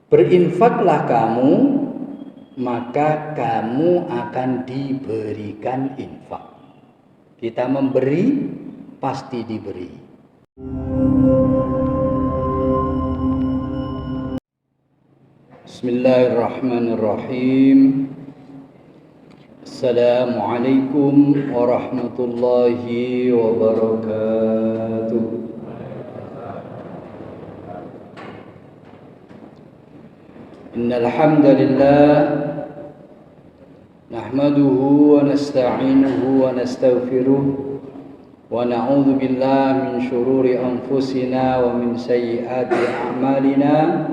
Berinfaklah kamu, maka kamu akan diberikan infak. Kita memberi, pasti diberi. Bismillahirrahmanirrahim. Assalamualaikum warahmatullahi wabarakatuh. Innal hamdalillah nahmaduhu wa nasta'inuhu wa nastaghfiruh wa na'udzu billahi min shururi anfusina wa min sayyiati a'malina.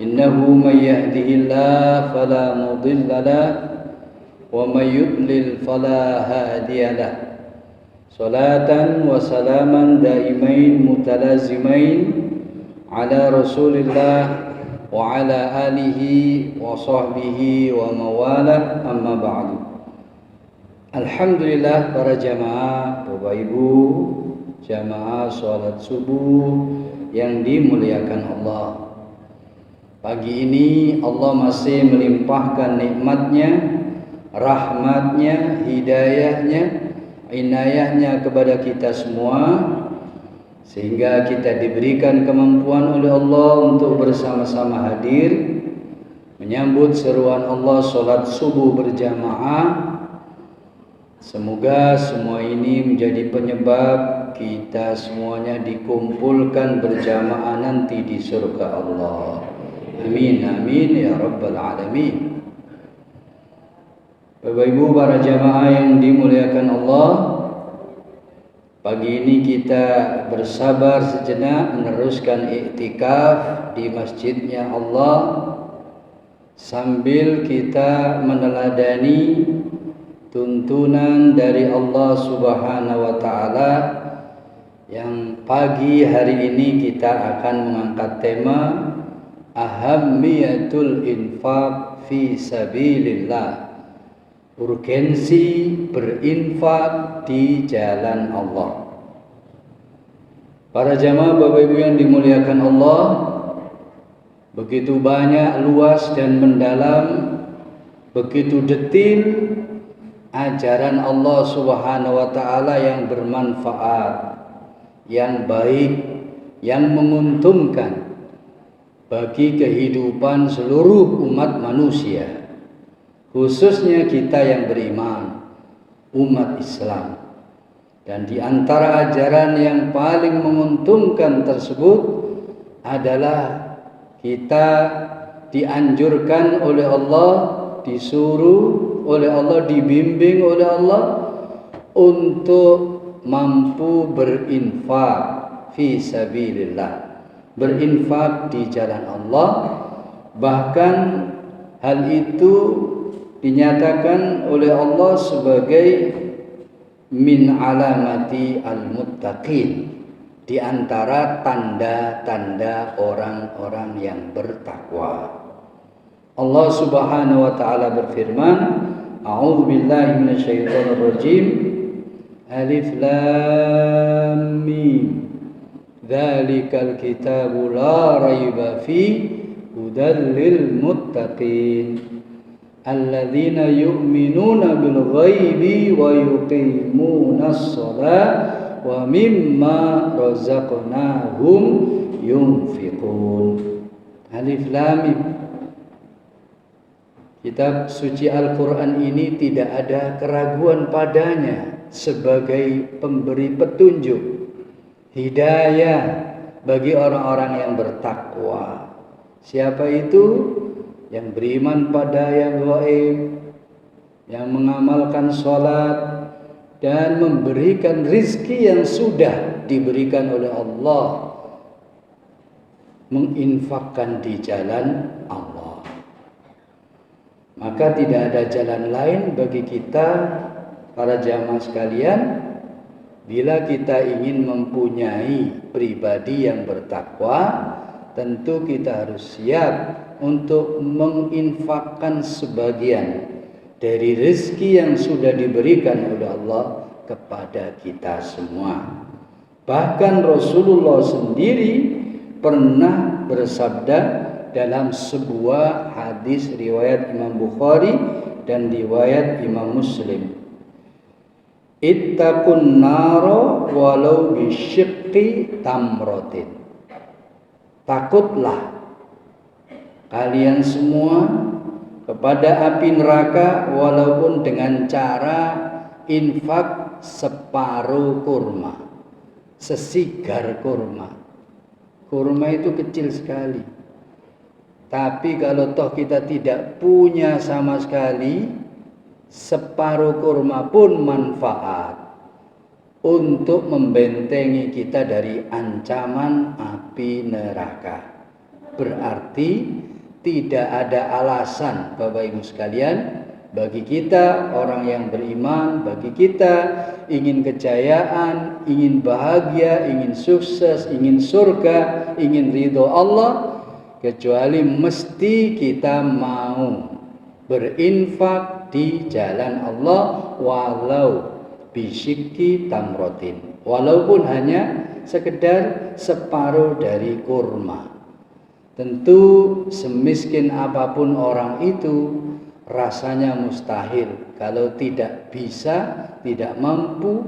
Innahu may yahdihillahu fala mudilla lahu wa may yudlil fala hadiya lahu. Salatan wa salaman daimain mutalazimain ala Rasulillah wa ala alihi wa sahbihi wa mawalah, amma ba'du. Alhamdulillah para jamaah, Bapak Ibu, jamaah sholat subuh yang dimuliakan Allah. Pagi ini Allah masih melimpahkan nikmatnya, rahmatnya, hidayahnya, inayahnya kepada kita semua, sehingga kita diberikan kemampuan oleh Allah untuk bersama-sama hadir menyambut seruan Allah sholat subuh berjamaah. Semoga semua ini menjadi penyebab kita semuanya dikumpulkan berjamaah nanti di surga Allah. Amin, amin ya rabbal alamin. Bapak Ibu para jamaah yang dimuliakan Allah, pagi ini kita bersabar sejenak meneruskan iktikaf di masjidnya Allah sambil kita meneladani tuntunan dari Allah Subhanahu wa taala yang pagi hari ini kita akan mengangkat tema ahammiyatul infaq fi sabilillah. Urgensi berinfak di jalan Allah. Para jamaah Bapak Ibu yang dimuliakan Allah, begitu banyak, luas dan mendalam, begitu detil ajaran Allah Subhanahu wa taala yang bermanfaat, yang baik, yang menguntungkan bagi kehidupan seluruh umat manusia, khususnya kita yang beriman, umat Islam. Dan di antara ajaran yang paling menguntungkan tersebut adalah kita dianjurkan oleh Allah, disuruh oleh Allah, dibimbing oleh Allah untuk mampu berinfak fi sabilillah, berinfak di jalan Allah. Bahkan hal itu dinyatakan oleh Allah sebagai min alamati al-muttaqin, di antara tanda-tanda orang-orang yang bertakwa. Allah Subhanahu wa taala berfirman, a'udzu billahi minasyaitonir rajim, alif lam mim, dzalikal kitabu la raiba fi hudal lil muttaqin alladzina yu'minuna bil ghaibi wa yuqimunas shalah wa mimma razaqnahum yunfiqun. Alif lam mim. Kitab suci Al-Qur'an ini tidak ada keraguan padanya sebagai pemberi petunjuk, hidayah bagi orang-orang yang bertakwa. Siapa itu? Yang beriman pada yang gaib, yang mengamalkan sholat, dan memberikan rizki yang sudah diberikan oleh Allah, menginfakkan di jalan Allah. Maka tidak ada jalan lain bagi kita, para jamaah sekalian, bila kita ingin mempunyai pribadi yang bertakwa, tentu kita harus siap untuk menginfakkan sebagian dari rezeki yang sudah diberikan oleh Allah kepada kita semua. Bahkan Rasulullah sendiri pernah bersabda dalam sebuah hadis riwayat Imam Bukhari dan riwayat Imam Muslim. Ittaqun naro walau bisyiqqi tamratin. Takutlah kalian semua kepada api neraka walaupun dengan cara infak separuh kurma, sesigar kurma. Kurma itu kecil sekali. Tapi kalau toh kita tidak punya sama sekali, separuh kurma pun manfaat untuk membentengi kita dari ancaman api neraka. Berarti tidak ada alasan Bapak Ibu sekalian, bagi kita orang yang beriman, bagi kita ingin kejayaan, ingin bahagia, ingin sukses, ingin surga, ingin ridho Allah, kecuali mesti kita mau berinfak di jalan Allah walau bisyikki tamrotin, walaupun hanya sekedar separuh dari kurma. Tentu semiskin apapun orang itu, rasanya mustahil kalau tidak bisa, tidak mampu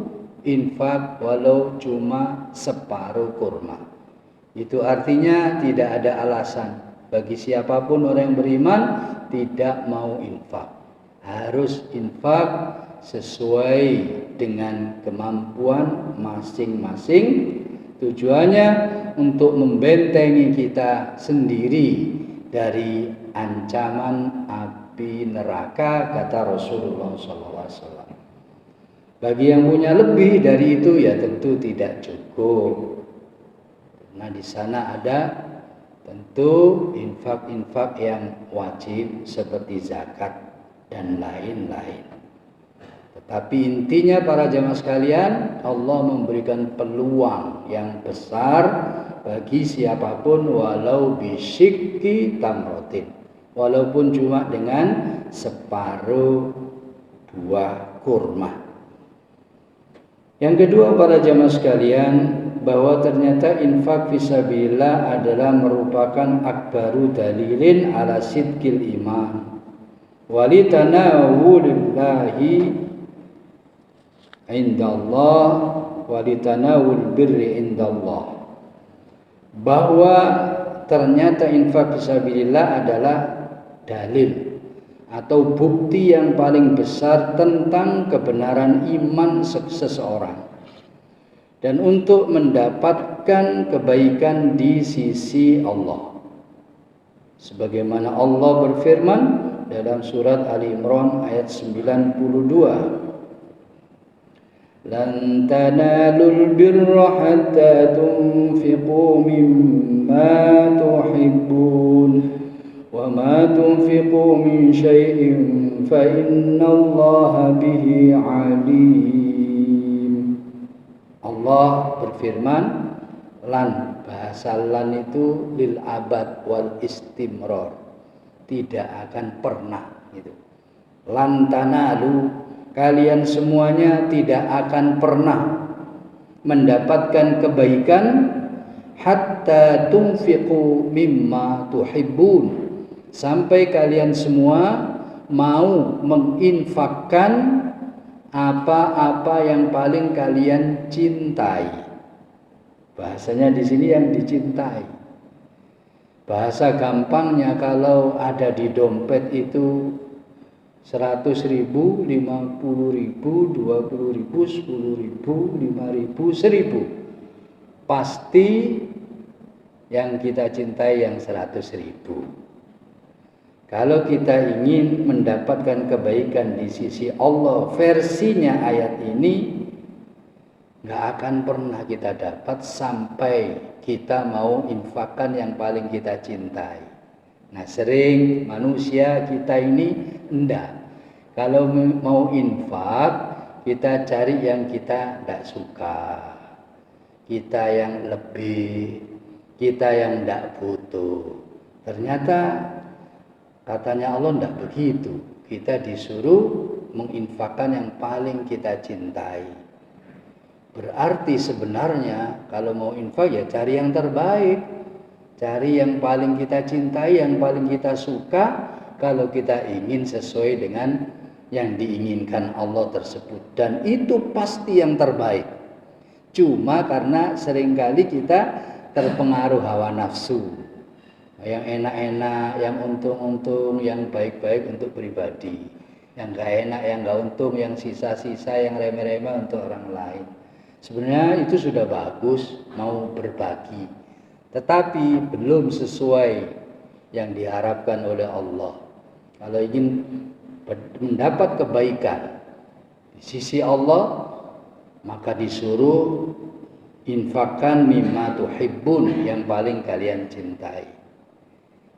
infak walau cuma separuh kurma. Itu artinya tidak ada alasan bagi siapapun orang yang beriman tidak mau infak. Harus infak sesuai dengan kemampuan masing-masing. Tujuannya untuk membentengi kita sendiri dari ancaman api neraka, kata Rasulullah SAW. Bagi yang punya lebih dari itu ya tentu tidak cukup. Nah di sana ada tentu infak-infak yang wajib seperti zakat dan lain-lain. Tetapi intinya para jamaah sekalian, Allah memberikan peluang yang besar bagi siapapun walau bisyikki tamrotin, walaupun cuma dengan separuh buah kurma. Yang kedua para jamaah sekalian, bahwa ternyata infak fisabilillah adalah merupakan akbaru dalilin ala sidqil iman walitanawulillahi indallah walitanawul birri indallah. Bahwa ternyata infak fisabilillah adalah dalil atau bukti yang paling besar tentang kebenaran iman seseorang dan untuk mendapatkan kebaikan di sisi Allah. Sebagaimana Allah berfirman dalam surat Ali Imran ayat 92, Lan tanalul birra hatta tunfiqu mimma tuhibbun wa ma tunfiqu min syai'in fa innallaha bihi alim. Allah berfirman, lan, bahasa lan itu lil abad wal istimrar, tidak akan pernah gitu. Lan tanalu, kalian semuanya tidak akan pernah mendapatkan kebaikan hatta tunfiqu mimma tuhibbun, sampai kalian semua mau menginfakkan apa-apa yang paling kalian cintai. Bahasanya di sini yang dicintai. Bahasa gampangnya kalau ada di dompet itu 100.000, 50.000, 20.000, 10.000, 5.000, 1.000. Pasti yang kita cintai yang 100.000. Kalau kita ingin mendapatkan kebaikan di sisi Allah, versinya ayat ini nggak akan pernah kita dapat sampai kita mau infakkan yang paling kita cintai. Nah sering manusia kita ini enggak. Kalau mau infak, kita cari yang kita nggak suka, kita yang lebih, kita yang nggak butuh. Ternyata katanya Allah tidak begitu. Kita disuruh menginfakkan yang paling kita cintai. Berarti sebenarnya kalau mau infak ya cari yang terbaik. Cari yang paling kita cintai, yang paling kita suka, kalau kita ingin sesuai dengan yang diinginkan Allah tersebut. Dan itu pasti yang terbaik. Cuma karena seringkali kita terpengaruh hawa nafsu. Yang enak-enak, yang untung-untung, yang baik-baik untuk pribadi. Yang gak enak, yang gak untung, yang sisa-sisa, yang remeh-remeh untuk orang lain. Sebenarnya itu sudah bagus, mau berbagi. Tetapi belum sesuai yang diharapkan oleh Allah. Kalau ingin mendapat kebaikan di sisi Allah, maka disuruh infakkan mimma tuhibbun, yang paling kalian cintai.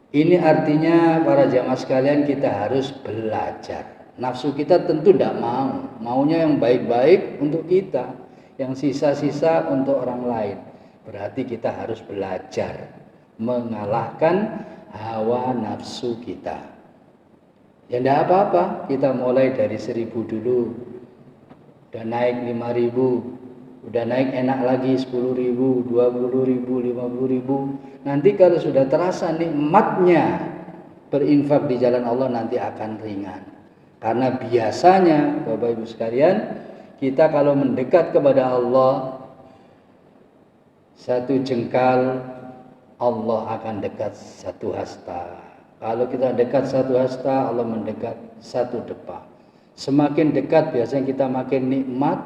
Ini artinya para jamaah sekalian, kita harus belajar. Nafsu kita tentu tidak mau, maunya yang baik-baik untuk kita, yang sisa-sisa untuk orang lain. Berarti kita harus belajar mengalahkan hawa nafsu kita. Ya tidak apa-apa, kita mulai dari 1.000 dulu, udah naik 5.000, udah naik enak lagi 10.000, 20.000, 50.000. Nanti kalau sudah terasa nikmatnya berinfak di jalan Allah, nanti akan ringan. Karena biasanya Bapak Ibu sekalian, kita kalau mendekat kepada Allah, satu jengkal, Allah akan dekat satu hasta. Kalau kita dekat satu hasta, Allah mendekat satu depa. Semakin dekat biasanya kita makin nikmat,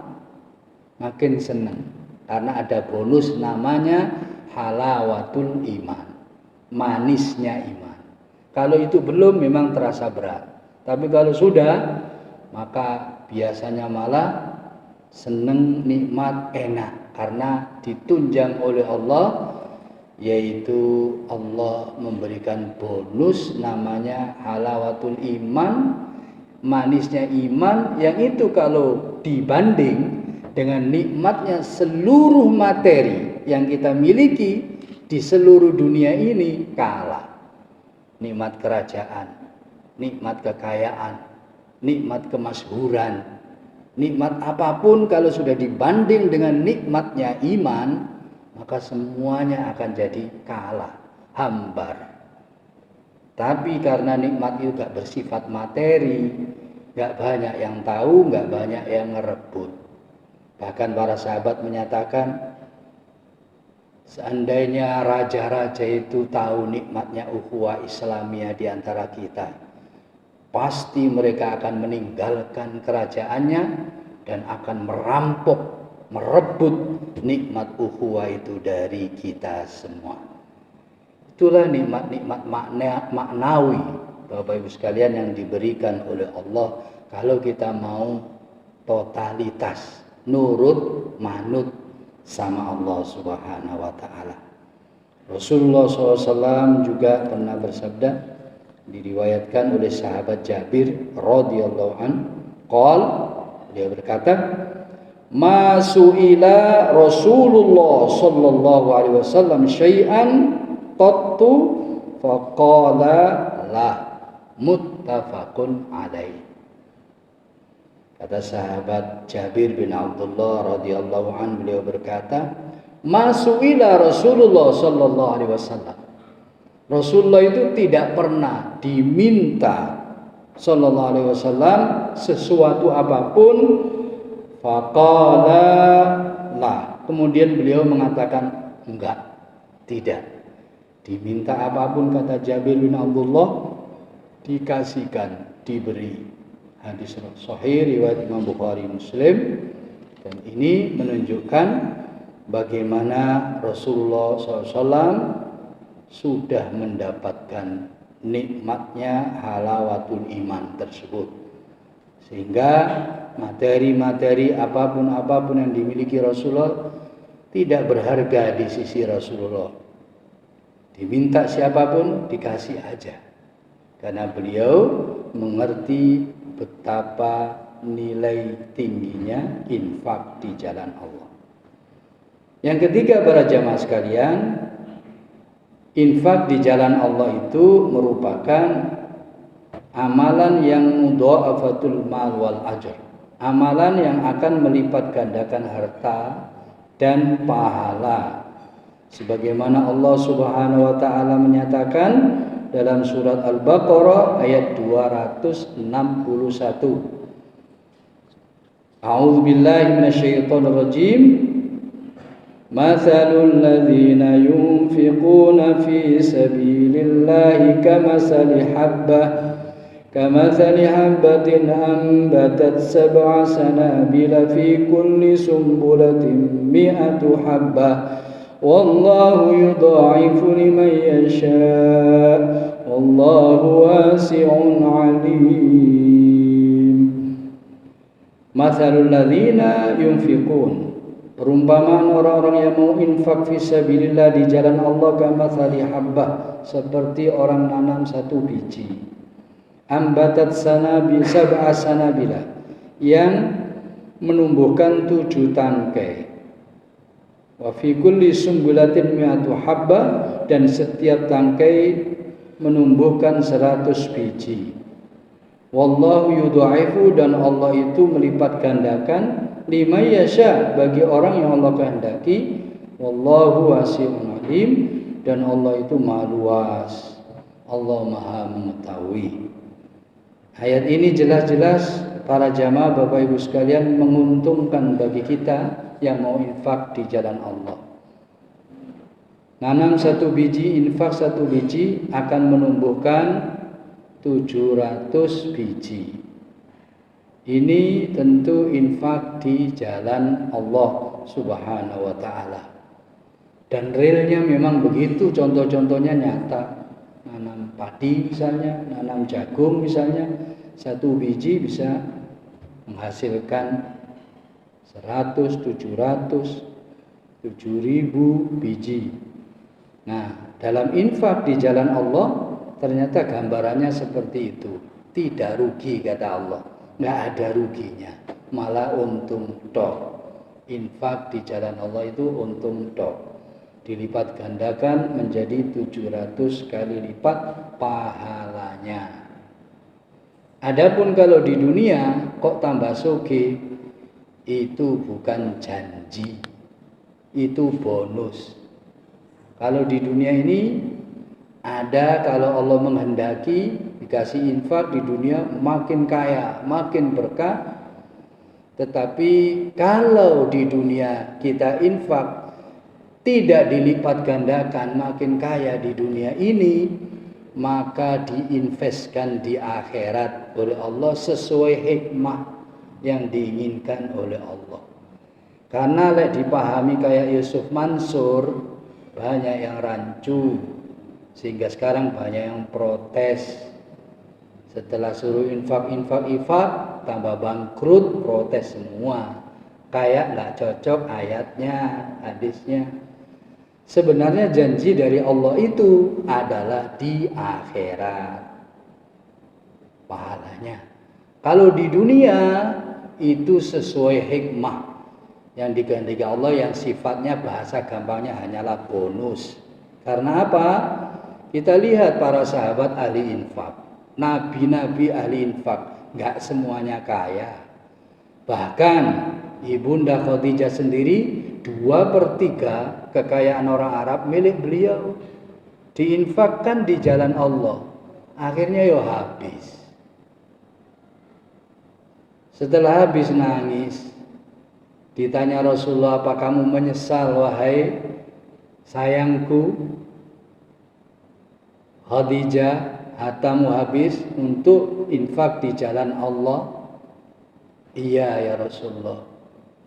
makin senang. Karena ada bonus namanya halawatul iman, manisnya iman. Kalau itu belum, memang terasa berat. Tapi kalau sudah, maka biasanya malah senang, nikmat, enak. Karena ditunjang oleh Allah, yaitu Allah memberikan bonus namanya halawatul iman, manisnya iman, yang itu kalau dibanding dengan nikmatnya seluruh materi yang kita miliki di seluruh dunia ini, kalah. Nikmat kerajaan, nikmat kekayaan, nikmat kemasyhuran, nikmat apapun kalau sudah dibanding dengan nikmatnya iman, maka semuanya akan jadi kalah, hambar. Tapi karena nikmat itu gak bersifat materi, gak banyak yang tahu, gak banyak yang ngerebut. Bahkan para sahabat menyatakan, seandainya raja-raja itu tahu nikmatnya ukhuwah Islamiyah di antara kita, pasti mereka akan meninggalkan kerajaannya dan akan merampok, merebut nikmat ukhuwah itu dari kita semua. Itulah nikmat-nikmat maknawi Bapak Ibu sekalian yang diberikan oleh Allah kalau kita mau totalitas nurut manut sama Allah Subhanahu wa taala. Rasulullah SAW juga pernah bersabda, diriwayatkan oleh sahabat Jabir radhiyallahu an, dia berkata, "Ma su'ila Rasulullah sallallahu alaihi wasallam syai'an qattu faqala la, muttafaqun alaih." Kata sahabat Jabir bin Abdullah radhiyallahu an, beliau berkata, "Ma su'ila Rasulullah sallallahu alaihi wasallam." Rasulullah itu tidak pernah diminta sallallahu alaihi wasallam sesuatu apapun, faqala la, kemudian beliau mengatakan enggak, tidak. Diminta apapun, kata Jabir bin Abdullah, dikasihkan, diberi. Hadis sahih riwayat Imam Bukhari Muslim. Dan ini menunjukkan bagaimana Rasulullah SAW sudah mendapatkan nikmatnya halawatul iman tersebut, sehingga materi-materi apapun yang dimiliki Rasulullah tidak berharga di sisi Rasulullah. Diminta siapapun dikasih aja, karena beliau mengerti betapa nilai tingginya infak di jalan Allah. Yang ketiga para jamaah sekalian, infak di jalan Allah itu merupakan amalan yang mudha'afatul mal wal ajr, amalan yang akan melipat gandakan harta dan pahala. Sebagaimana Allah Subhanahu wa taala menyatakan dalam surat Al-Baqarah ayat 261. A'udzu billahi minasyaitonir rajim. Mathalul ladzina yunfiquna fi sabilillahi kamathali habbatin ambatat sab'a sanabila fi kulli sumbulatin mi'atu habbah wallahu yudha'ifu liman yasha' wallahu wasi'un 'alim. Mathalul ladzina yunfiqun, perumpamaan orang-orang yang mau infak fisabilillah di jalan Allah, kamathali habbah, seperti orang nanam satu biji, ambatat sab'a sanabila, yang menumbuhkan 7 tangkai, wa fi kulli sumbulatin mi'atu habbah, dan setiap tangkai menumbuhkan 100 biji. Wallahu yudha'ifu, dan Allah itu melipat gandakan, liman yasha, bagi orang yang Allah kehendaki. Wallahu wasi'un alim, dan Allah itu maha luas, Allah maha mengetahui. Ayat ini jelas-jelas para jamaah Bapak Ibu sekalian menguntungkan bagi kita yang mau infak di jalan Allah. Nanam 1 biji, infak 1 biji akan menumbuhkan 700 biji. Ini tentu infak di jalan Allah Subhanahu wa taala. Dan realnya memang begitu, contoh-contohnya nyata. Nanam padi misalnya, nanam jagung misalnya, 1 biji bisa menghasilkan 100, 700, 7.000 biji. Nah, dalam infak di jalan Allah ternyata gambarannya seperti itu. Tidak rugi kata Allah, nggak ada ruginya, malah untung tok. Infak di jalan Allah itu untung tok, dilipat gandakan menjadi 700 kali lipat pahalanya. Adapun kalau di dunia kok tambah soge, itu bukan janji, itu bonus. Kalau di dunia ini ada, kalau Allah menghendaki dikasih infak di dunia makin kaya, makin berkah. Tetapi kalau di dunia kita infak tidak dilipat gandakan makin kaya di dunia ini, maka diinvestkan di akhirat oleh Allah sesuai hikmah yang diinginkan oleh Allah. Karena dipahami kayak Yusuf Mansur, banyak yang rancu, sehingga sekarang banyak yang protes. Setelah suruh infak, tambah bangkrut, protes semua. Kayak nggak cocok ayatnya, hadisnya. Sebenarnya janji dari Allah itu adalah di akhirat pahalanya. Kalau di dunia itu sesuai hikmah yang dikehendaki Allah, yang sifatnya bahasa gampangnya hanyalah bonus. Karena apa? Kita lihat para sahabat ahli infak, nabi-nabi ahli infak, nggak semuanya kaya. Bahkan Ibunda Khadijah sendiri 2/3 kekayaan orang Arab milik beliau, diinfakkan di jalan Allah. Akhirnya habis. Setelah habis nangis, ditanya Rasulullah, apa kamu menyesal wahai sayangku Khadijah, hartamu habis untuk infak di jalan Allah? Iya ya Rasulullah,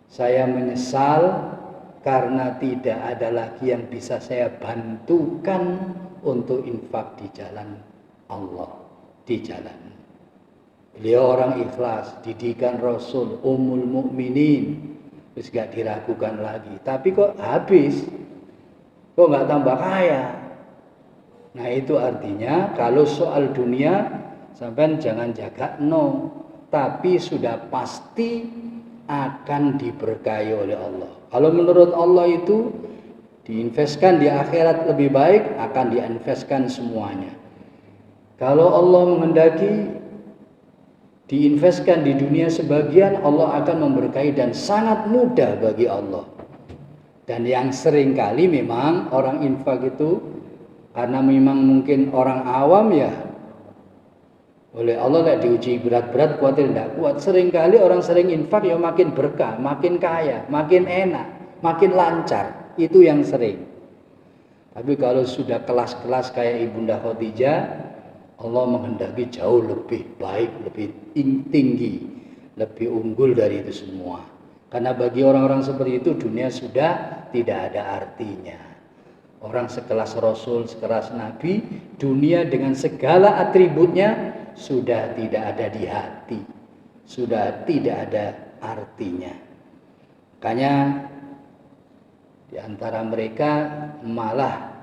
saya menyesal karena tidak ada lagi yang bisa saya bantukan untuk infak di jalan Allah, di jalan. Beliau orang ikhlas, didikan Rasul, Ummul Mukminin, terus gak diragukan lagi. Tapi kok habis, kok gak tambah kaya? Nah itu artinya kalau soal dunia sampean jangan jaga no, tapi sudah pasti akan diberkahi oleh Allah. Kalau menurut Allah itu diinvestkan di akhirat lebih baik, akan diinvestkan semuanya. Kalau Allah menghendaki diinvestkan di dunia sebagian, Allah akan memberkahi dan sangat mudah bagi Allah. Dan yang sering kali memang orang infak itu karena memang mungkin orang awam ya, oleh Allah lek diuji berat-berat khawatir tidak kuat. Sering kali orang sering infak ya makin berkah, makin kaya, makin enak, makin lancar. Itu yang sering. Tapi kalau sudah kelas-kelas kayak Ibunda Khadijah, Allah menghendaki jauh lebih baik, lebih tinggi, lebih unggul dari itu semua. Karena bagi orang-orang seperti itu dunia sudah tidak ada artinya. Orang sekelas Rasul, sekelas Nabi, dunia dengan segala atributnya sudah tidak ada di hati. Sudah tidak ada artinya. Makanya di antara mereka malah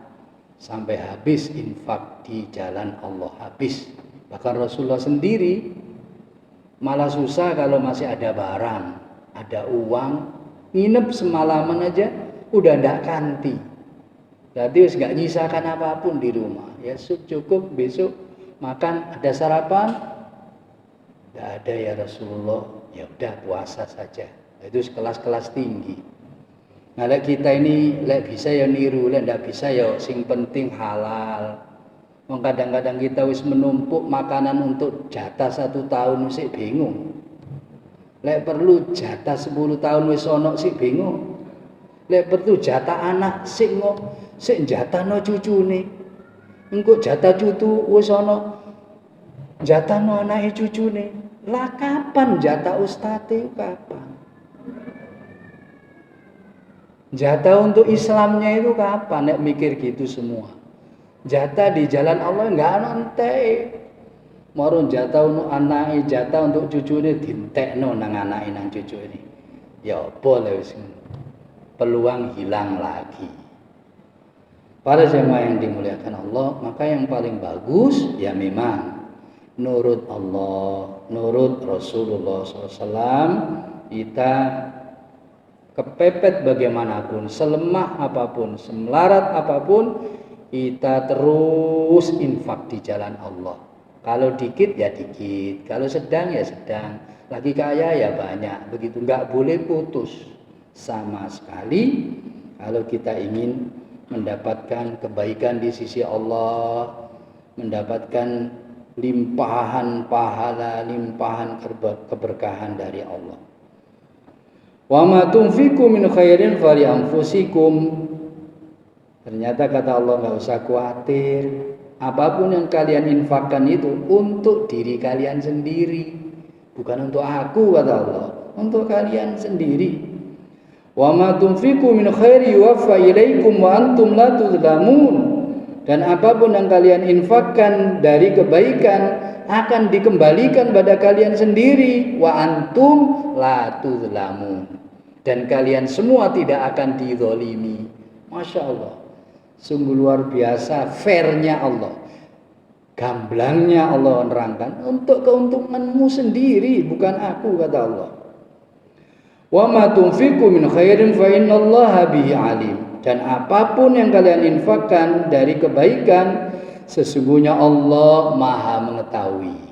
sampai habis infak di jalan Allah, habis. Bahkan Rasulullah sendiri malah susah kalau masih ada barang, ada uang, nginep semalaman aja udah ndak kanti. Berarti wis gak nyisakan apapun di rumah. Ya cukup besok makan, ada sarapan? Nggak ada ya Rasulullah. Ya udah puasa saja. Itu kelas-kelas tinggi. Nah, lek kita ini lek bisa ya niru, lek ndak bisa ya sing penting halal. Wong kadang-kadang kita wis menumpuk makanan untuk jatah 1 tahun sik bingung. Lek perlu jatah 10 tahun wis ono sik bingung. Lek perlu jatah anak sik jatahno cucune. Engko jatah cucu wis ono jatahno anake cucune. Lah kapan jatah ustate kapan? Jatah untuk Islamnya itu kapan? Nek mikir gitu semua. Jatah di jalan Allah enggak nanti. Marun jatah untuk anake, jatah untuk cucu ini dintekno nang anake nang cucu ini. Ya boleh wis. Peluang hilang lagi. Para jemaah yang dimuliakan Allah, maka yang paling bagus ya memang nurut Allah, nurut Rasulullah SAW. Kita kepepet bagaimanapun, selemah apapun, semelarat apapun, kita terus infak di jalan Allah. Kalau dikit ya dikit, kalau sedang ya sedang, lagi kaya ya banyak. Begitu, nggak boleh putus sama sekali. Kalau kita ingin mendapatkan kebaikan di sisi Allah, mendapatkan limpahan pahala, limpahan keberkahan dari Allah. Wa ma tunfiqu min khairin fali anfusikum. Ternyata kata Allah nggak usah khawatir. Apapun yang kalian infakkan itu untuk diri kalian sendiri, bukan untuk aku, kata Allah, untuk kalian sendiri. Wa ma tunfiqu min khairi yuwaffa ilaikum wa antum la tuzlamun. Dan apapun yang kalian infakkan dari kebaikan akan dikembalikan pada kalian sendiri, wa antum la tuzlamun. Dan kalian semua tidak akan dizalimi. Masya Allah. Sungguh luar biasa fairnya Allah. Gamblangnya Allah menerangkan untuk keuntunganmu sendiri, bukan aku, kata Allah. Wa ma tunfiqu min khairin fa innallaha bihi alim. Dan apapun yang kalian infakkan dari kebaikan, sesungguhnya Allah Maha mengetahui.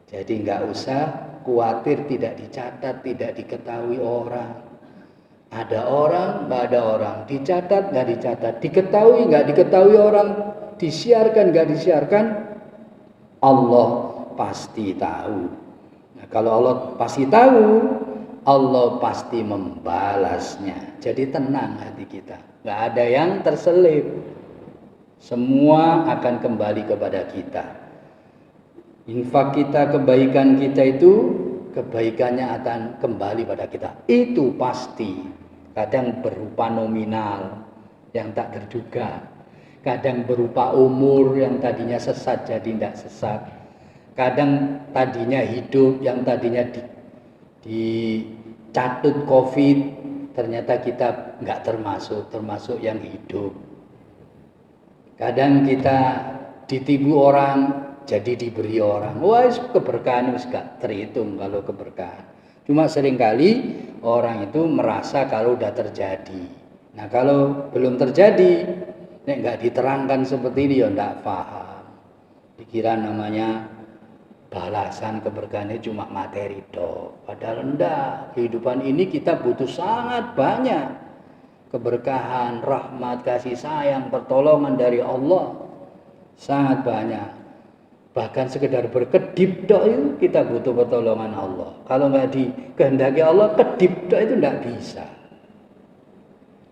Jadi enggak usah khawatir tidak dicatat, tidak diketahui orang. Ada orang, nggak ada orang, dicatat, nggak dicatat, diketahui, nggak diketahui orang, disiarkan, nggak disiarkan, Allah pasti tahu. Nah, kalau Allah pasti tahu, Allah pasti membalasnya. Jadi tenang hati kita, nggak ada yang terselip, semua akan kembali kepada kita. Infak kita, kebaikan kita itu, kebaikannya akan kembali pada kita. Itu pasti. Kadang berupa nominal yang tak terduga. Kadang berupa umur yang tadinya sesat jadi tidak sesat. Kadang tadinya hidup yang tadinya dicatut COVID, ternyata kita nggak termasuk yang hidup. Kadang kita ditipu orang, jadi diberi orang. Wah, keberkahan itu gak terhitung kalau keberkahan. Cuma seringkali orang itu merasa kalau udah terjadi. Nah, kalau belum terjadi, nek nggak diterangkan seperti ini ya nggak paham. Dikira namanya balasan keberkahannya cuma materi toh. Padahal enggak. Kehidupan ini kita butuh sangat banyak. keberkahan, rahmat, kasih sayang, pertolongan dari Allah sangat banyak. Bahkan sekedar berkedip dok itu kita butuh pertolongan Allah. Kalau nggak dikehendaki Allah, kedip dok itu nggak bisa.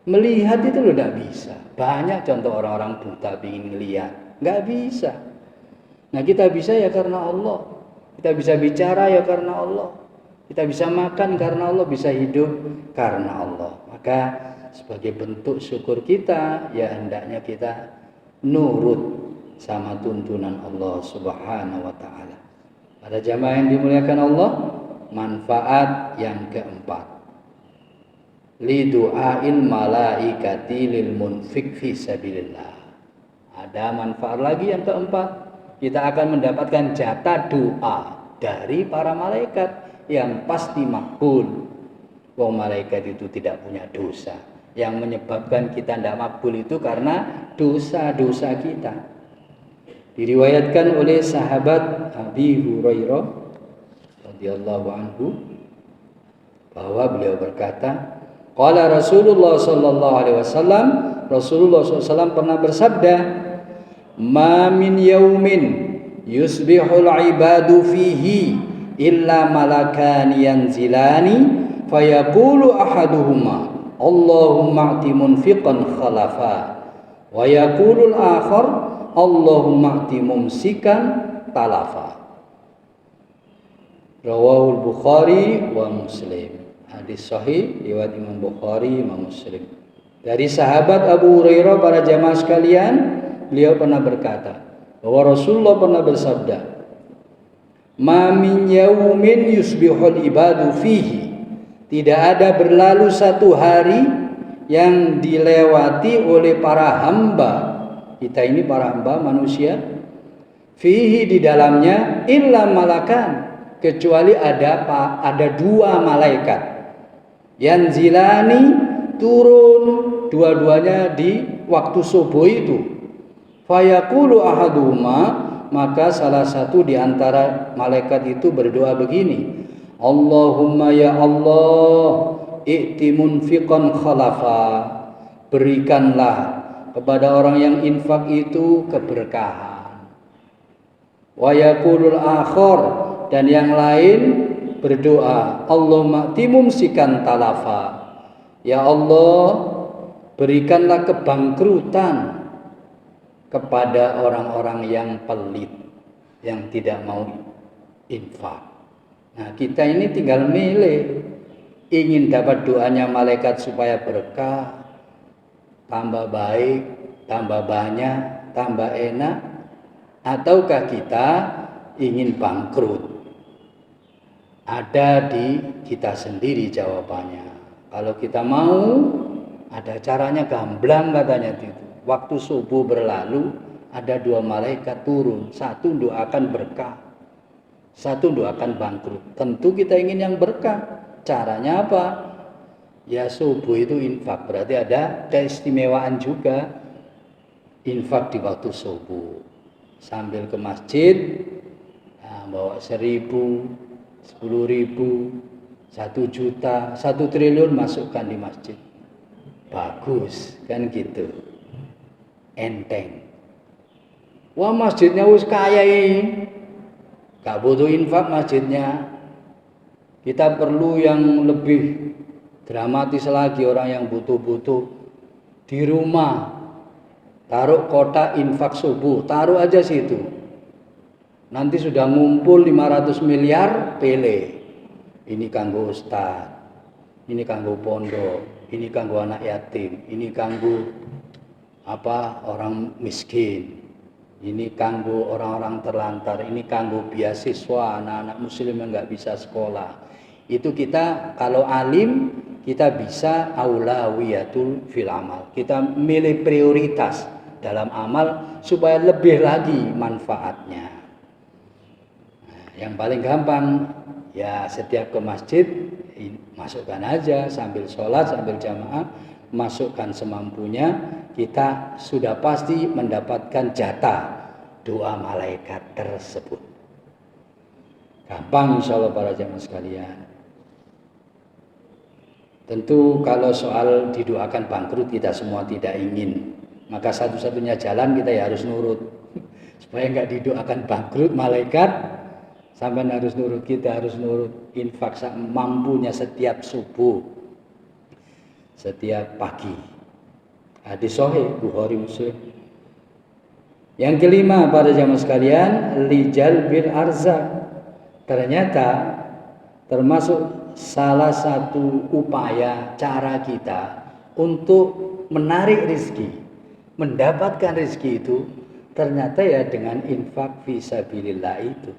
Melihat itu loh nggak bisa. Banyak contoh orang-orang buta ingin melihat, nggak bisa. Nah kita bisa ya karena Allah. Kita bisa bicara ya karena Allah. Kita bisa makan karena Allah, bisa hidup karena Allah. Maka sebagai bentuk syukur kita, ya hendaknya kita nurut sama tuntunan Allah Subhanahu wa taala. Pada jamaah yang dimuliakan Allah, manfaat yang keempat. Li du'ail malaikati lil munfik fi sabilillah. Ada manfaat lagi yang keempat. Kita akan mendapatkan jatah doa dari para malaikat yang pasti makbul. Wong malaikat itu tidak punya dosa. Yang menyebabkan kita tidak makbul itu karena dosa-dosa kita. Diriwayatkan oleh sahabat Abi Hurairah radhiyallahu anhu bahwa beliau berkata, qala Rasulullah sallallahu alaihi wasallam, Rasulullah SAW pernah bersabda, ma min yaumin yusbihul ibadu fihi illa malakan yanzilani fayaqulu ahaduhuma Allahumma a'ti munfiqan khalafa wa yaqulul akhar Allahumma a'ti mumsikan talafa. Rawahul Bukhari wa Muslim. Hadis sahih riwayat Imam Bukhari, Imam Muslim. Dari sahabat Abu Hurairah, para jamaah sekalian, beliau pernah berkata bahwa Rasulullah pernah bersabda, ma min yaumin yusbihul ibadu fihi, tidak ada berlalu satu hari yang dilewati oleh para hamba, kita ini para hamba manusia, fihi di dalamnya illa malakan, kecuali ada dua malaikat, yanzilani turun dua-duanya di waktu subuh itu. Fayaqulu ahaduhuma, maka salah satu di antara malaikat itu berdoa begini, Allahumma ya Allah, i'ti munfiqan khalafa, berikanlah kepada orang yang infak itu keberkahan. Wa yaqulul akhar, dan yang lain berdoa, Allahumma a'ti mumsikan talafa, ya Allah, berikanlah kebangkrutan kepada orang-orang yang pelit, yang tidak mau infak. Nah kita ini tinggal milih, ingin dapat doanya malaikat supaya berkah, tambah baik, tambah banyak, tambah enak, ataukah kita ingin bangkrut? Ada di kita sendiri jawabannya. Kalau kita mau, ada caranya gamblang katanya itu. Waktu subuh berlalu, ada dua malaikat turun. Satu doakan berkah, satu doakan bangkrut. Tentu kita ingin yang berkah. Caranya apa? Ya subuh itu infak. Berarti ada keistimewaan juga infak di waktu subuh. Sambil ke masjid, nah, bawa 1.000, 10.000, 1 juta, 1 triliun masukkan di masjid. Bagus, kan gitu. Enteng. Wah masjidnya wis kaya ini, gak butuh infak masjidnya. Kita perlu yang lebih dramatis lagi, orang yang butuh-butuh di rumah taruh kotak infak subuh, taruh aja situ. Nanti sudah ngumpul 500 miliar, pilih. Ini kanggo ustaz, ini kanggo pondok, ini kanggo anak yatim, ini kanggo orang miskin, ini kanggo orang-orang terlantar, ini kanggo beasiswa anak-anak muslim yang nggak bisa sekolah. Itu kita kalau alim, kita bisa aulawiyatul fil amal, kita milih prioritas dalam amal supaya lebih lagi manfaatnya. Nah, yang paling gampang ya setiap ke masjid masukkan aja sambil sholat, sambil jamaah, masukkan semampunya, kita sudah pasti mendapatkan jatah doa malaikat tersebut. Gampang insya Allah para jamaah sekalian. Tentu kalau soal didoakan bangkrut kita semua tidak ingin. Maka satu-satunya jalan kita ya harus nurut. Supaya nggak didoakan bangkrut malaikat, sampai harus nurut, kita harus nurut. Infak mampunya setiap subuh, setiap pagi. Hadis sahih Bukhari Muslim. Yang kelima para jamaah sekalian, lijal bil arzak. Ternyata termasuk salah satu upaya cara kita untuk menarik rezeki, mendapatkan rezeki itu ternyata ya dengan infak fisabilillah itu.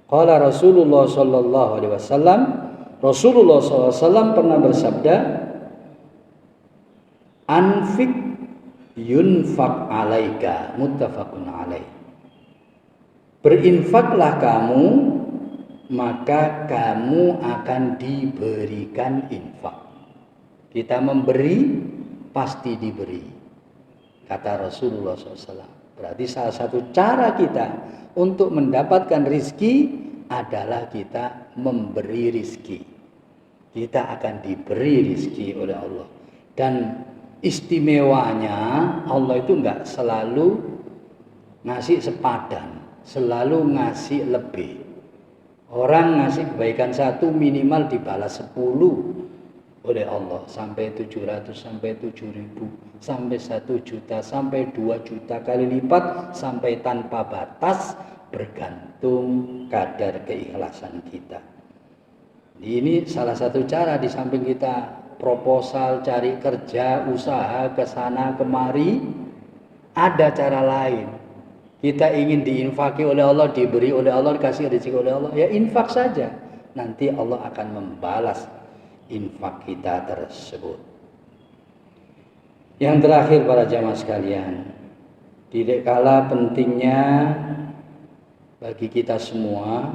Qala Rasulullah sallallahu alaihi wasallam, Rasulullah sallallahu alaihi wasallam pernah bersabda, anfik yunfak alaika, muttafaqun alaih. Berinfaklah kamu, maka kamu akan diberikan infak. Kita memberi, pasti diberi, kata Rasulullah SAW. Berarti salah satu cara kita untuk mendapatkan rizki adalah kita memberi rizki. Kita akan diberi rizki oleh Allah. Dan istimewanya Allah itu enggak selalu ngasih sepadan, selalu ngasih lebih. Orang ngasih kebaikan satu minimal dibalas 10 oleh Allah, sampai 700, sampai 7.000, sampai 1 juta, sampai 2 juta kali lipat, sampai tanpa batas, bergantung kadar keikhlasan kita. Ini salah satu cara, di samping kita proposal, cari kerja, usaha ke sana kemari, ada cara lain. Kita ingin diinfaki oleh Allah, diberi oleh Allah, dikasih rezeki oleh Allah, ya infak saja. Nanti Allah akan membalas infak kita tersebut. Yang terakhir para jamaah sekalian, tidak kalah pentingnya bagi kita semua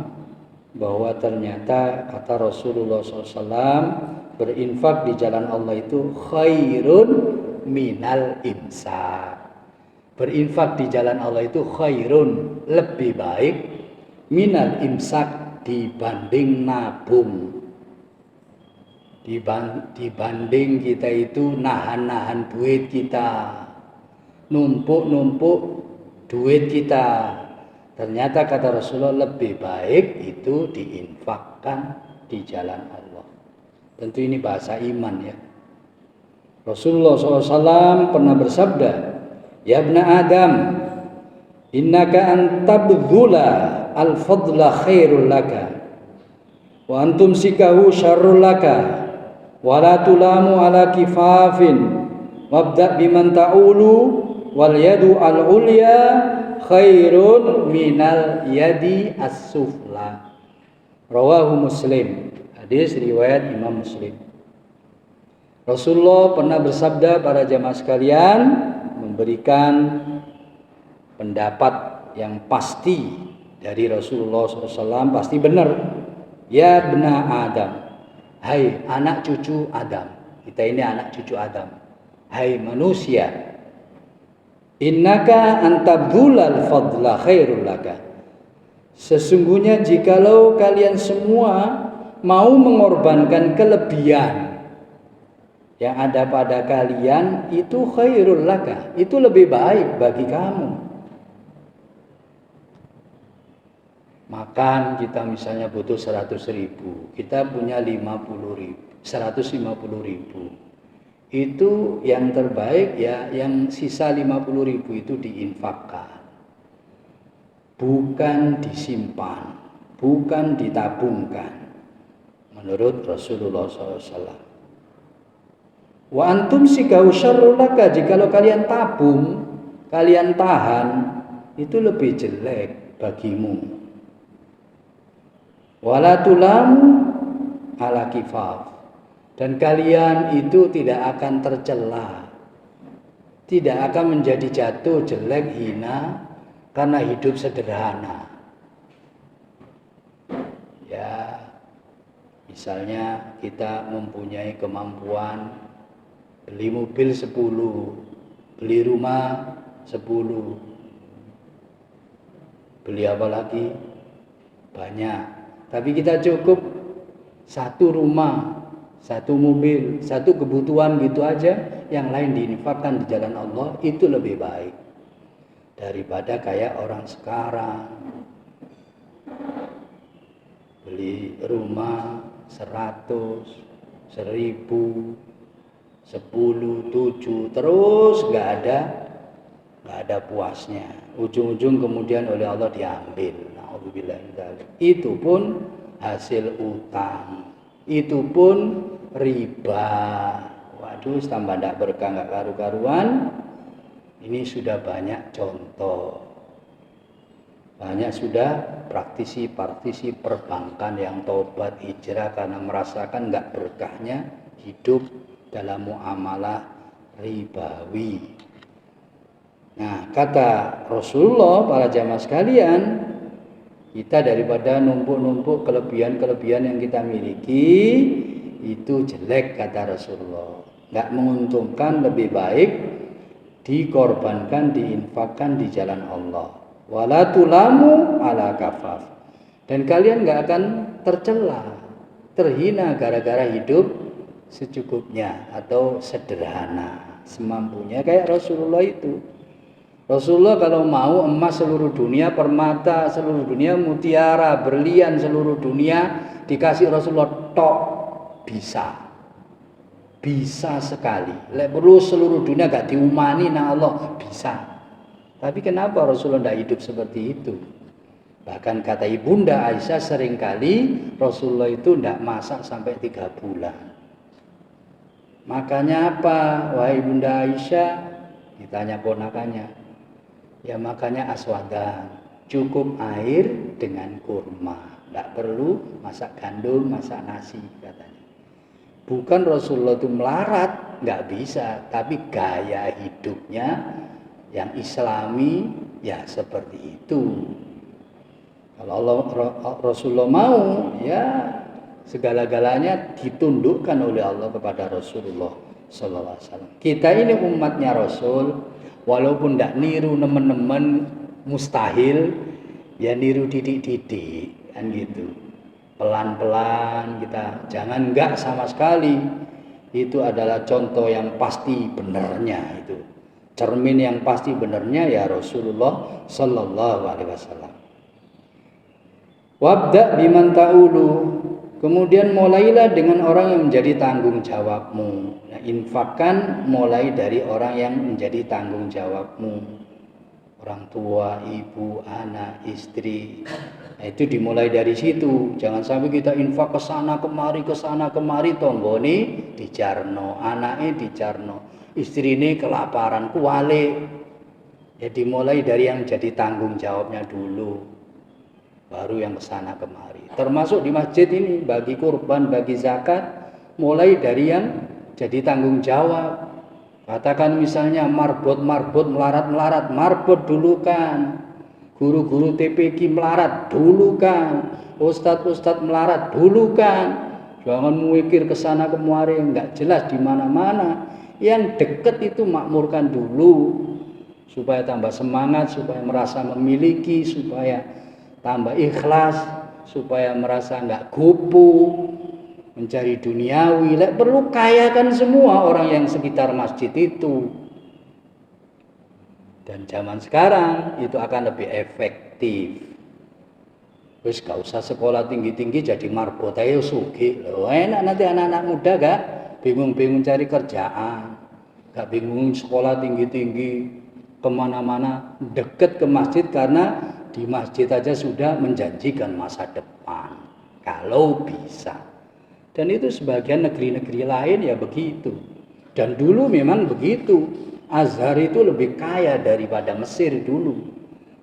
bahwa ternyata kata Rasulullah SAW, berinfak di jalan Allah itu khairun minal imsak. Berinfak di jalan Allah itu khairun, lebih baik, minal imsak, dibanding nabung. Dibanding kita itu nahan-nahan duit kita, numpuk-numpuk duit kita. Ternyata kata Rasulullah lebih baik itu diinfakkan di jalan Allah. Tentu ini bahasa iman ya. Rasulullah SAW pernah bersabda, ya ibna Adam, innaka antabdhula al-fadla khairul laka wa antum sikahu syarrul laka wa la tulamu ala kifafin wabda biman ta'ulu wal yadu al-ulya khairun minal yadi as-sufla. Rawahu Muslim. Hadis riwayat Imam Muslim. Rasulullah pernah bersabda para jamaah sekalian, memberikan pendapat yang pasti dari Rasulullah SAW, pasti benar. Ya bena Adam, hai anak cucu Adam, kita ini anak cucu Adam, hai manusia, innaka antabdhulal fadla khairul laka. Sesungguhnya jikalau kalian semua mau mengorbankan kelebihan yang ada pada kalian, itu khairul laka, itu lebih baik bagi kamu. Makan kita misalnya butuh 100.000, kita punya 150.000, itu yang terbaik ya, yang sisa 50.000 itu diinfakkan, bukan disimpan, bukan ditabungkan, menurut Rasulullah SAW. Wa antum sikau syarrul laka, jikalau kalian tabung, kalian tahan, itu lebih jelek bagimu. Wala tulamu ala kifaf, dan kalian itu tidak akan tercela, tidak akan menjadi jatuh jelek hina karena hidup sederhana. Ya, misalnya kita mempunyai kemampuan beli mobil 10, beli rumah 10, beli apa lagi? Banyak. Tapi kita cukup 1 rumah, satu mobil, satu kebutuhan gitu aja, yang lain diinfakkan di jalan Allah, itu lebih baik daripada kayak orang sekarang beli rumah 100, 1000, 10, 7, terus nggak ada puasnya. Ujung-ujung kemudian oleh Allah diambil. Na'udzubillah. Itu pun hasil utang. Itu pun riba. Waduh, tambah ndak berkah nggak karu-karuan. Ini sudah banyak contoh. Banyak sudah praktisi perbankan yang tobat hijrah karena merasakan nggak berkahnya hidup dalam muamalah ribawi. Nah, kata Rasulullah, para jamaah sekalian, kita daripada numpuk-numpuk kelebihan-kelebihan yang kita miliki, itu jelek kata Rasulullah. Nggak menguntungkan, lebih baik dikorbankan, diinfakkan di jalan Allah. Wala tulamu ala kafaf. Dan kalian nggak akan tercela, terhina gara-gara hidup secukupnya atau sederhana, semampunya kayak Rasulullah itu. Rasulullah kalau mau emas seluruh dunia, permata seluruh dunia, mutiara, berlian seluruh dunia dikasih Rasulullah tok bisa. Bisa sekali. Lek perlu seluruh dunia gak diumani nang Allah bisa. Tapi kenapa Rasulullah tidak hidup seperti itu? Bahkan kata Ibunda Aisyah seringkali Rasulullah itu tidak masak sampai 3 bulan. Makanya apa? Wahai Bunda Aisyah, ditanya ponakannya. Ya makanya aswadan, cukup air dengan kurma. Tidak perlu masak gandum, masak nasi katanya. Bukan Rasulullah itu melarat, nggak bisa. Tapi gaya hidupnya yang islami ya seperti itu. Kalau Rasulullah mau, ya segala-galanya ditundukkan oleh Allah kepada Rasulullah Sallallahu Alaihi Wasallam. Kita ini umatnya Rasul, walaupun tidak niru teman-teman mustahil, ya niru didik-didik kan gitu. Pelan-pelan kita, jangan enggak sama sekali. Itu adalah contoh yang pasti benarnya itu. Cermin yang pasti benarnya ya Rasulullah Sallallahu Alaihi Wasallam. Wabda biman ta'ulu. Kemudian mulailah dengan orang yang menjadi tanggung jawabmu. Nah, infakkan mulai dari orang yang menjadi tanggung jawabmu. Orang tua, ibu, anak, istri. Nah, itu dimulai dari situ. Jangan sampai kita infak ke sana kemari tonggone dijarno, anaknya dijarno, istrine kelaparan, kuwale. Ya dimulai dari yang jadi tanggung jawabnya dulu. Baru yang kesana kemari. Termasuk di masjid ini, bagi kurban, bagi zakat, mulai dari yang jadi tanggung jawab. Katakan misalnya marbot melarat, marbot dulu kan. Guru-guru TPQ melarat dulu kan. Ustadz melarat dulu kan. Jangan mikir kesana kemari, nggak jelas di mana-mana. Yang deket itu makmurkan dulu. Supaya tambah semangat, supaya merasa memiliki, supaya tambah ikhlas, supaya merasa nggak kupu mencari duniawi. Lek perlu kayakan semua orang yang sekitar masjid itu. Dan zaman sekarang itu akan lebih efektif. Wis gak usah sekolah tinggi-tinggi jadi marbot ayo sugih. Loh, enak nanti anak-anak muda gak bingung-bingung cari kerjaan, gak bingung sekolah tinggi-tinggi kemana-mana, deket ke masjid karena di masjid aja sudah menjanjikan masa depan kalau bisa. Dan itu sebagian negeri-negeri lain ya begitu. Dan dulu memang begitu. Azhar itu lebih kaya daripada Mesir dulu.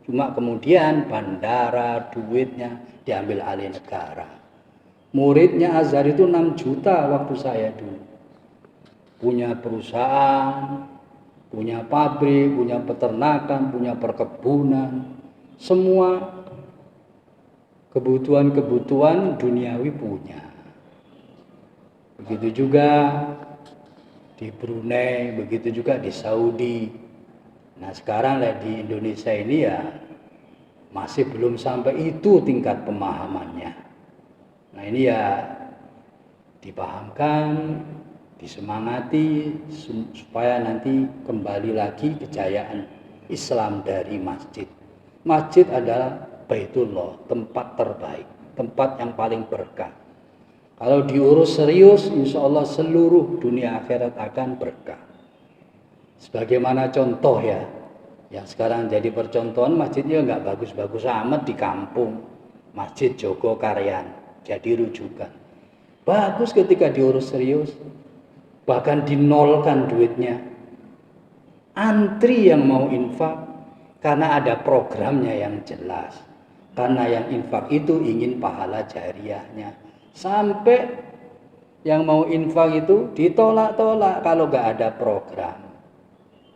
Cuma kemudian bandara, duitnya diambil alih negara. Muridnya Azhar itu 6 juta waktu saya dulu. Punya perusahaan, punya pabrik, punya peternakan, punya perkebunan. Semua kebutuhan-kebutuhan duniawi punya. Begitu juga di Brunei, begitu juga di Saudi. Nah sekarang di Indonesia ini ya masih belum sampai itu tingkat pemahamannya. Nah ini ya dipahamkan, disemangati supaya nanti kembali lagi kejayaan Islam dari masjid. Masjid adalah Baitullah, tempat terbaik, tempat yang paling berkah. Kalau diurus serius, insya Allah seluruh dunia akhirat akan berkah. Sebagaimana contoh ya, yang sekarang jadi percontohan masjidnya nggak bagus-bagus amat di kampung. Masjid Jogokaryan jadi rujukan. Bagus ketika diurus serius, bahkan dinolkan duitnya. Antri yang mau infak karena ada programnya yang jelas. Karena yang infak itu ingin pahala jariyahnya. Sampai yang mau infak itu ditolak-tolak kalau nggak ada program.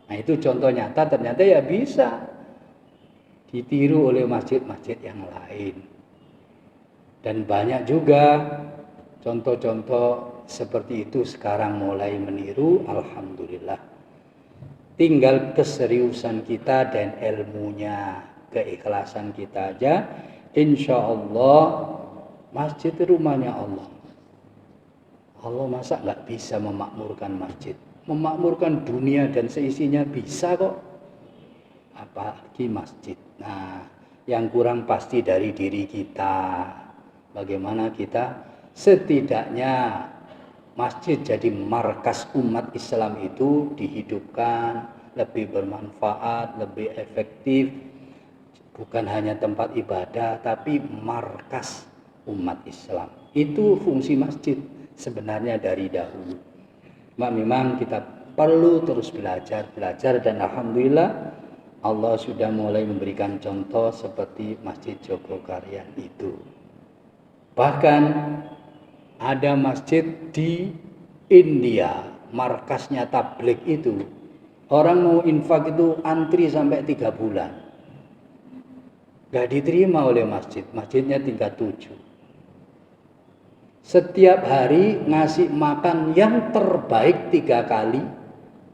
Nah itu contoh nyata, ternyata ya bisa ditiru oleh masjid-masjid yang lain. Dan banyak juga contoh-contoh seperti itu sekarang mulai meniru, alhamdulillah. Tinggal keseriusan kita dan ilmunya, keikhlasan kita aja. Insya Allah masjid rumahnya Allah. Allah masa nggak bisa memakmurkan masjid? Memakmurkan dunia dan seisinya bisa kok. Apalagi masjid. Nah, yang kurang pasti dari diri kita. Bagaimana kita setidaknya masjid jadi markas umat Islam itu dihidupkan, lebih bermanfaat, lebih efektif. Bukan hanya tempat ibadah, tapi markas umat Islam. Itu fungsi masjid sebenarnya dari dahulu. Memang kita perlu terus belajar dan alhamdulillah Allah sudah mulai memberikan contoh seperti Masjid Jogokaryan itu. Bahkan ada masjid di India, markasnya tabligh itu. Orang mau infak itu antri sampai 3 bulan. Gak diterima oleh masjid, masjidnya tingkat 7. Setiap hari ngasih makan yang terbaik 3 kali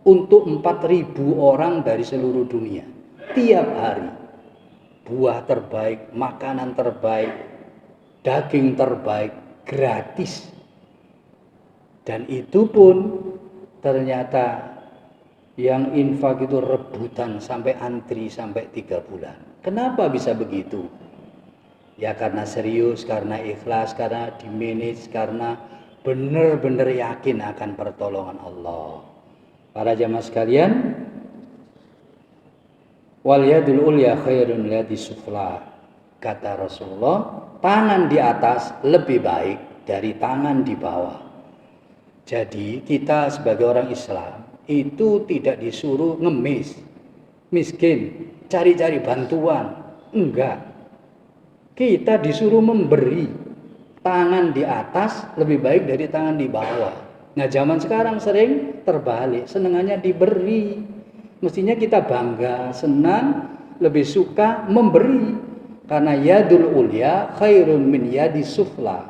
untuk 4.000 orang dari seluruh dunia. Tiap hari. Buah terbaik, makanan terbaik, daging terbaik, gratis. Dan itu pun ternyata yang infak itu rebutan sampai antri sampai 3 bulan. Kenapa bisa begitu? Ya karena serius, karena ikhlas, karena dimanage, karena benar-benar yakin akan pertolongan Allah. Para jamaah sekalian, wal yadul ulya khairun min yadis sufla. Kata Rasulullah, tangan di atas lebih baik dari tangan di bawah. Jadi kita sebagai orang Islam itu tidak disuruh ngemis, miskin, cari-cari bantuan. Enggak. Kita disuruh memberi. Tangan di atas lebih baik dari tangan di bawah. Nah zaman sekarang sering terbalik. Senangannya diberi. Mestinya kita bangga, senang, lebih suka memberi. Karena yadul ulya khairun min yadis sufla.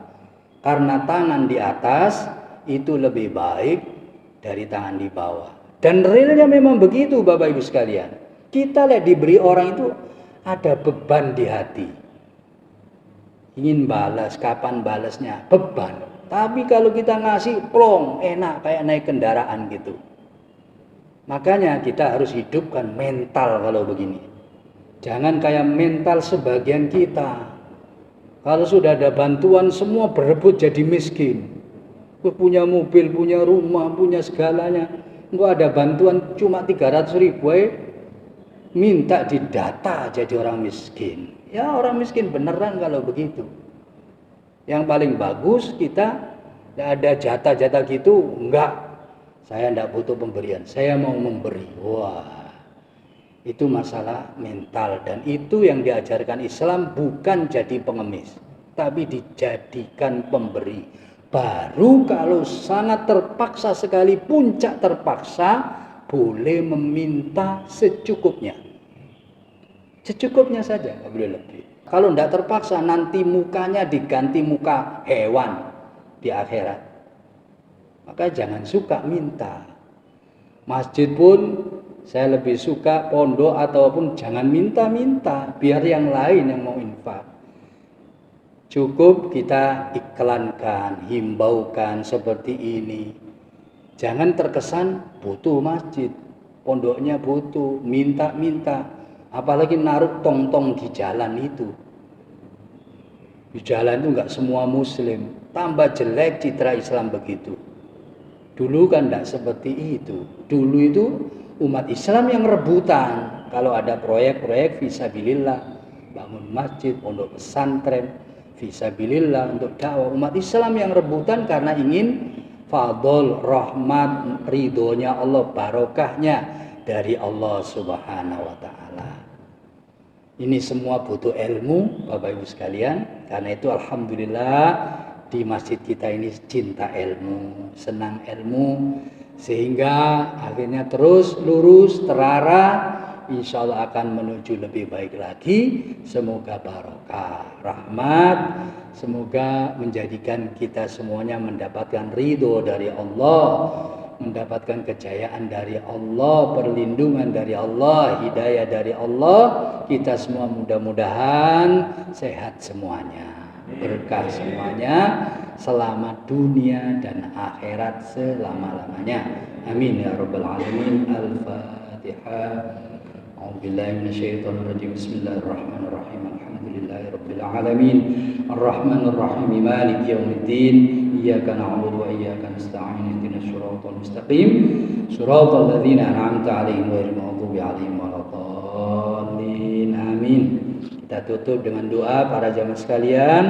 Karena tangan di atas itu lebih baik dari tangan di bawah. Dan realnya memang begitu Bapak Ibu sekalian. Kita lihat diberi orang itu ada beban di hati. Ingin balas, kapan balasnya? Beban. Tapi kalau kita ngasih plong, enak kayak naik kendaraan gitu. Makanya kita harus hidupkan mental kalau begini. Jangan kayak mental sebagian kita. Kalau sudah ada bantuan semua berebut jadi miskin. Punya mobil, punya rumah, punya segalanya. Enggak ada bantuan cuma 300.000 minta didata jadi orang miskin. Ya orang miskin beneran kalau begitu. Yang paling bagus kita tidak ada jatah-jatah gitu, enggak. Saya tidak butuh pemberian, saya mau memberi. Wah, itu masalah mental. Dan itu yang diajarkan Islam bukan jadi pengemis, tapi dijadikan pemberi. Baru kalau sangat terpaksa sekali, puncak terpaksa, boleh meminta secukupnya. Secukupnya saja, nggak boleh lebih. Kalau tidak terpaksa, nanti mukanya diganti muka hewan di akhirat. Maka jangan suka minta. Masjid pun saya lebih suka pondok ataupun jangan minta-minta. Biar yang lain yang mau infak. Cukup kita iklankan, himbaukan seperti ini. Jangan terkesan butuh masjid, pondoknya butuh, minta-minta. Apalagi naruh tong-tong di jalan itu. Di jalan itu enggak semua muslim. Tambah jelek citra Islam begitu. Dulu kan enggak seperti itu. Dulu itu umat Islam yang rebutan. Kalau ada proyek-proyek fisabilillah, bangun masjid, pondok pesantren, fisabilillah untuk dakwah, umat Islam yang rebutan karena ingin fadl, rahmat, ridhonya Allah, barokahnya dari Allah Subhanahu wa taala. Ini semua butuh ilmu, Bapak Ibu sekalian. Karena itu alhamdulillah di masjid kita ini cinta ilmu, senang ilmu, sehingga akhirnya terus lurus terarah, insya Allah akan menuju lebih baik lagi. Semoga barokah, rahmat, semoga menjadikan kita semuanya mendapatkan ridho dari Allah, mendapatkan kejayaan dari Allah, perlindungan dari Allah, hidayah dari Allah. Kita semua mudah-mudahan sehat semuanya, berkah semuanya, selamat dunia dan akhirat selama-lamanya. Amin ya rabbal alamin. Al-Fatihah. A'udzubillahi minasyaitonir rajim. Bismillahirrahmanirrahim. Alhamdulillahirabbil alamin. Arrahmanir rahim. Maliki yaumiddin. Iyyaka na'budu wa iyyaka nasta'in. Ihdinas siratal mustaqim. Siratal ladzina an'amta 'alaihim ghairil maghdubi 'alaihim waladdallin. Amin. Kita tutup dengan doa para jamaah sekalian.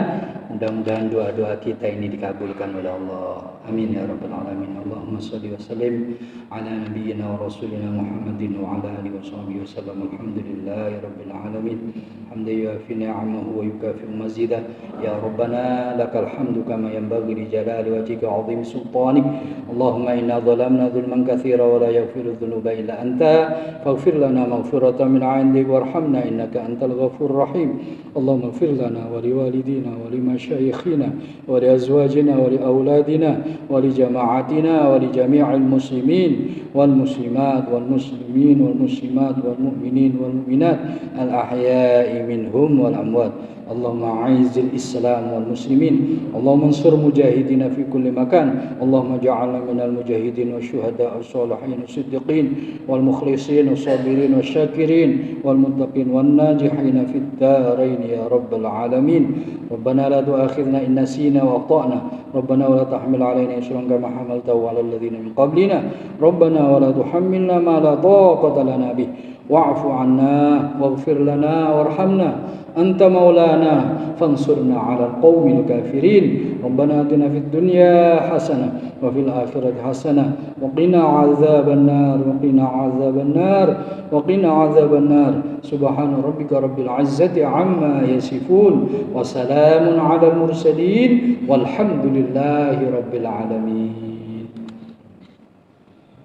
Mudah-mudahan doa-doa kita ini dikabulkan oleh Allah. Amin ya rabbal alamin. Allahumma shalli wa sallim ala nabiyyina wa rasulina Muhammadin wa ala alihi wa sahbihi wasallam. Alhamdulillahi rabbil alamin. Hamdan yuafi ni'amahu wa yukafi mazidah. Ya rabbana lakal hamdu kama yanbaghi li jalali wajhika 'azimi sultanik. Allahumma inna zalamna zulman katsira wa la yaghfiru dhunuba illa anta faghfir lana maghfiratan min 'indik warhamna innaka antal ghafurur rahim. Allahumma ighfir lana wa liwalidina wa limashayikhina wa liazwajina wa liauladina wa lijama'atina wa lijami'il muslimin wal muslimat wal muslimin wal muslimat wal mu'minin wal mu'minat al ahya'i minhum wal amwat. Allahumma a'izzil Islam wal muslimin. Allahumma ansur mujahidina fi kulli makan. Allahumma ja'alna minal mujahidin wa syuhada' as-salihin as-siddiqin wal mukhlisin was-sabirin wasyakirin wal muttaqin wan najihin fid darain ya rabbal alamin. Rabbana la tu'akhidhna in nasina wa akhtana. Rabbana wa la tahmil 'alaina isran kama hamaltahu 'alal ladzina min qablina. Rabbana wa la tuhammilna ma la taqata lana bih. Wa'fu 'anna waghfir lana warhamna. Anta maulana fansurna 'alal qaumil kafirin. Rabbana atina fid dunya hasanah wa fil akhirati hasanah wa qina 'adzaban nar wa qina 'adzaban nar wa qina 'adzaban nar. Subhana rabbika rabbil 'izzati 'amma yasifun wa salamun 'alal mursalin walhamdulillahi rabbil alamin.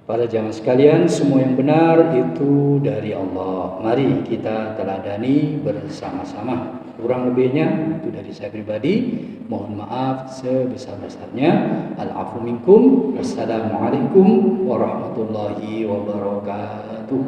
Para jamaah sekalian, semua yang benar itu dari Allah. Mari kita teladani bersama-sama. Kurang lebihnya itu dari saya pribadi. Mohon maaf sebesar-besarnya. Al-afu minkum. Wassalamualaikum warahmatullahi wabarakatuh.